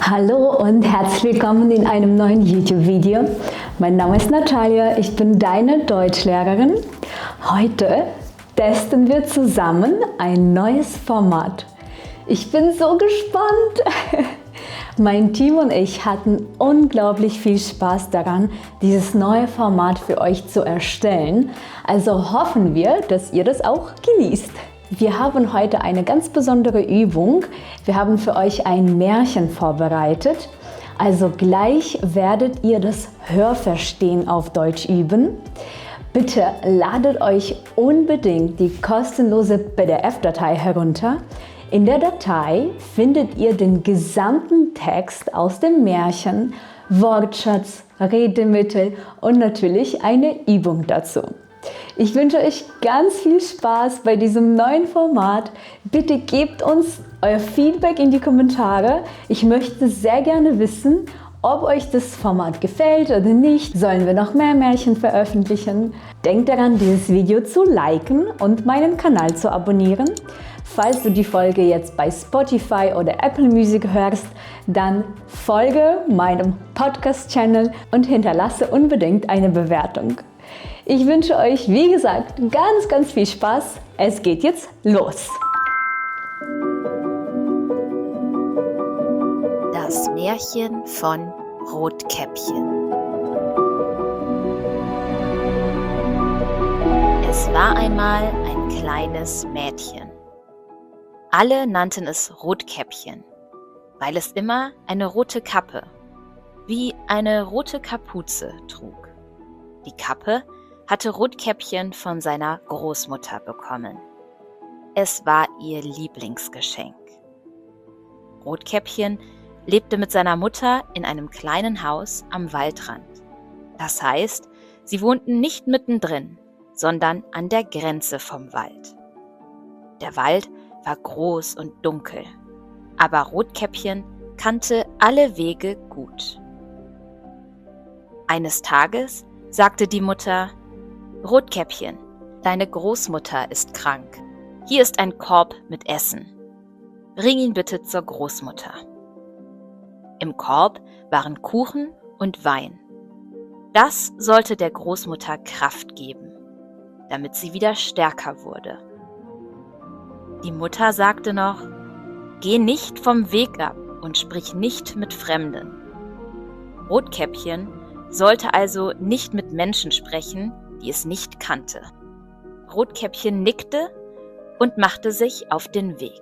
Hallo und herzlich willkommen in einem neuen YouTube-Video. Mein Name ist Natalia, ich bin deine Deutschlehrerin. Heute testen wir zusammen ein neues Format. Ich bin so gespannt. Mein Team und ich hatten unglaublich viel Spaß daran, dieses neue Format für euch zu erstellen. Also hoffen wir, dass ihr das auch genießt. Wir haben heute eine ganz besondere Übung. Wir haben für euch ein Märchen vorbereitet. Also gleich werdet ihr das Hörverstehen auf Deutsch üben. Bitte ladet euch unbedingt die kostenlose PDF-Datei herunter. In der Datei findet ihr den gesamten Text aus dem Märchen, Wortschatz, Redemittel und natürlich eine Übung dazu. Ich wünsche euch ganz viel Spaß bei diesem neuen Format. Bitte gebt uns euer Feedback in die Kommentare. Ich möchte sehr gerne wissen, ob euch das Format gefällt oder nicht. Sollen wir noch mehr Märchen veröffentlichen? Denkt daran, dieses Video zu liken und meinen Kanal zu abonnieren. Falls du die Folge jetzt bei Spotify oder Apple Music hörst, dann folge meinem Podcast-Channel und hinterlasse unbedingt eine Bewertung. Ich wünsche euch, wie gesagt, ganz viel Spaß. Es geht jetzt los. Das Märchen von Rotkäppchen. Es war einmal ein kleines Mädchen. Alle nannten es Rotkäppchen, weil es immer eine rote Kappe, wie eine rote Kapuze trug. Die Kappe hatte Rotkäppchen von seiner Großmutter bekommen. Es war ihr Lieblingsgeschenk. Rotkäppchen lebte mit seiner Mutter in einem kleinen Haus am Waldrand. Das heißt, sie wohnten nicht mittendrin, sondern an der Grenze vom Wald. Der Wald war groß und dunkel, aber Rotkäppchen kannte alle Wege gut. Eines Tages sagte die Mutter: Rotkäppchen, deine Großmutter ist krank. Hier ist ein Korb mit Essen. Bring ihn bitte zur Großmutter. Im Korb waren Kuchen und Wein. Das sollte der Großmutter Kraft geben, damit sie wieder stärker wurde. Die Mutter sagte noch: Geh nicht vom Weg ab und sprich nicht mit Fremden. Rotkäppchen sollte also nicht mit Menschen sprechen, die es nicht kannte. Rotkäppchen nickte und machte sich auf den Weg.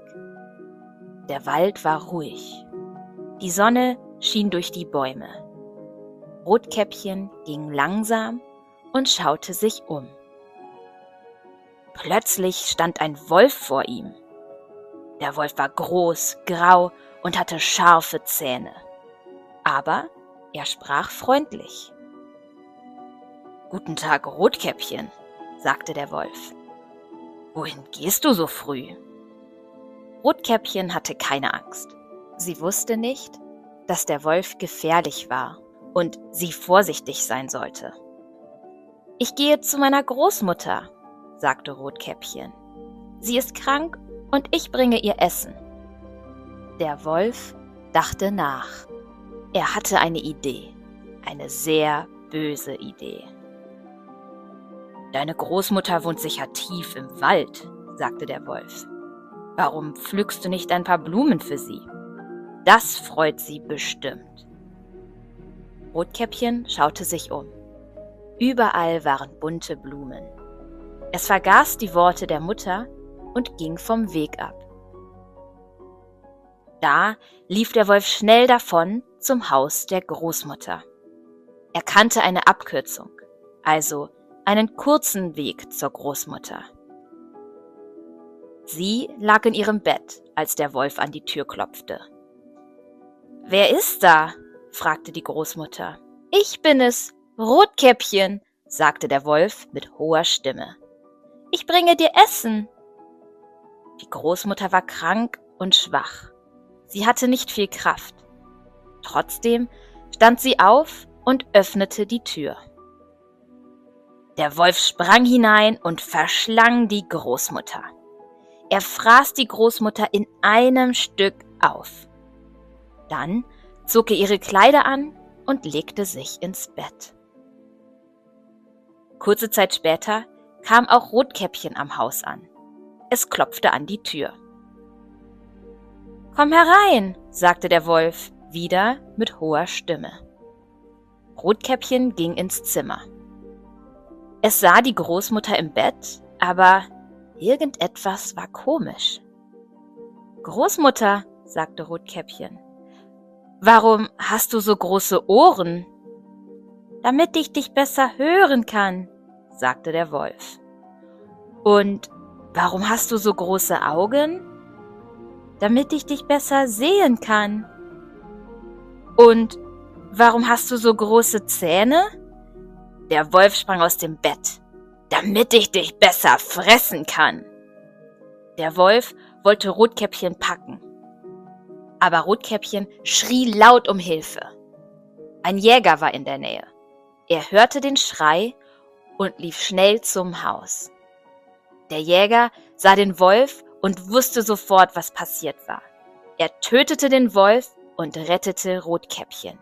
Der Wald war ruhig. Die Sonne schien durch die Bäume. Rotkäppchen ging langsam und schaute sich um. Plötzlich stand ein Wolf vor ihm. Der Wolf war groß, grau und hatte scharfe Zähne. Aber er sprach freundlich. »Guten Tag, Rotkäppchen«, sagte der Wolf. »Wohin gehst du so früh?« Rotkäppchen hatte keine Angst. Sie wusste nicht, dass der Wolf gefährlich war und sie vorsichtig sein sollte. »Ich gehe zu meiner Großmutter«, sagte Rotkäppchen. »Sie ist krank und ich bringe ihr Essen.« Der Wolf dachte nach. Er hatte eine Idee, eine sehr böse Idee. »Deine Großmutter wohnt sicher tief im Wald«, sagte der Wolf. »Warum pflückst du nicht ein paar Blumen für sie? Das freut sie bestimmt.« Rotkäppchen schaute sich um. Überall waren bunte Blumen. Es vergaß die Worte der Mutter und ging vom Weg ab. Da lief der Wolf schnell davon zum Haus der Großmutter. Er kannte eine Abkürzung, also einen kurzen Weg zur Großmutter. Sie lag in ihrem Bett, als der Wolf an die Tür klopfte. »Wer ist da?« fragte die Großmutter. »Ich bin es, Rotkäppchen«, sagte der Wolf mit hoher Stimme. »Ich bringe dir Essen.« Die Großmutter war krank und schwach. Sie hatte nicht viel Kraft. Trotzdem stand sie auf und öffnete die Tür. Der Wolf sprang hinein und verschlang die Großmutter. Er fraß die Großmutter in einem Stück auf. Dann zog ihr ihre Kleider an und legte sich ins Bett. Kurze Zeit später kam auch Rotkäppchen am Haus an. Es klopfte an die Tür. »Komm herein«, sagte der Wolf, wieder mit hoher Stimme. Rotkäppchen ging ins Zimmer. Es sah die Großmutter im Bett, aber irgendetwas war komisch. »Großmutter«, sagte Rotkäppchen, »warum hast du so große Ohren?« »Damit ich dich besser hören kann«, sagte der Wolf. »Und warum hast du so große Augen?« »Damit ich dich besser sehen kann.« »Und warum hast du so große Zähne?« Der Wolf sprang aus dem Bett. »Damit ich dich besser fressen kann.« Der Wolf wollte Rotkäppchen packen. Aber Rotkäppchen schrie laut um Hilfe. Ein Jäger war in der Nähe. Er hörte den Schrei und lief schnell zum Haus. Der Jäger sah den Wolf und wusste sofort, was passiert war. Er tötete den Wolf und rettete Rotkäppchen.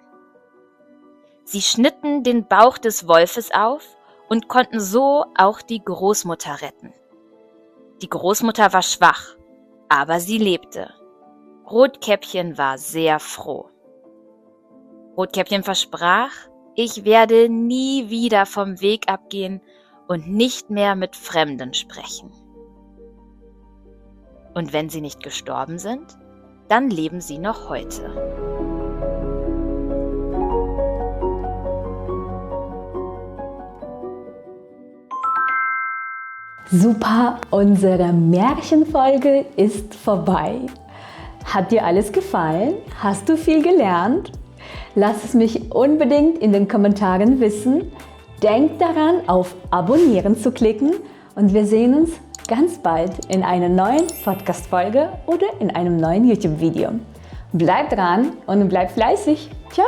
Sie schnitten den Bauch des Wolfes auf und konnten so auch die Großmutter retten. Die Großmutter war schwach, aber sie lebte. Rotkäppchen war sehr froh. Rotkäppchen versprach, ich werde nie wieder vom Weg abgehen und nicht mehr mit Fremden sprechen. Und wenn sie nicht gestorben sind, dann leben sie noch heute. Super, unsere Märchenfolge ist vorbei. Hat dir alles gefallen? Hast du viel gelernt? Lass es mich unbedingt in den Kommentaren wissen. Denk daran, auf Abonnieren zu klicken und wir sehen uns ganz bald in einer neuen Podcast-Folge oder in einem neuen YouTube-Video. Bleib dran und bleib fleißig. Ciao!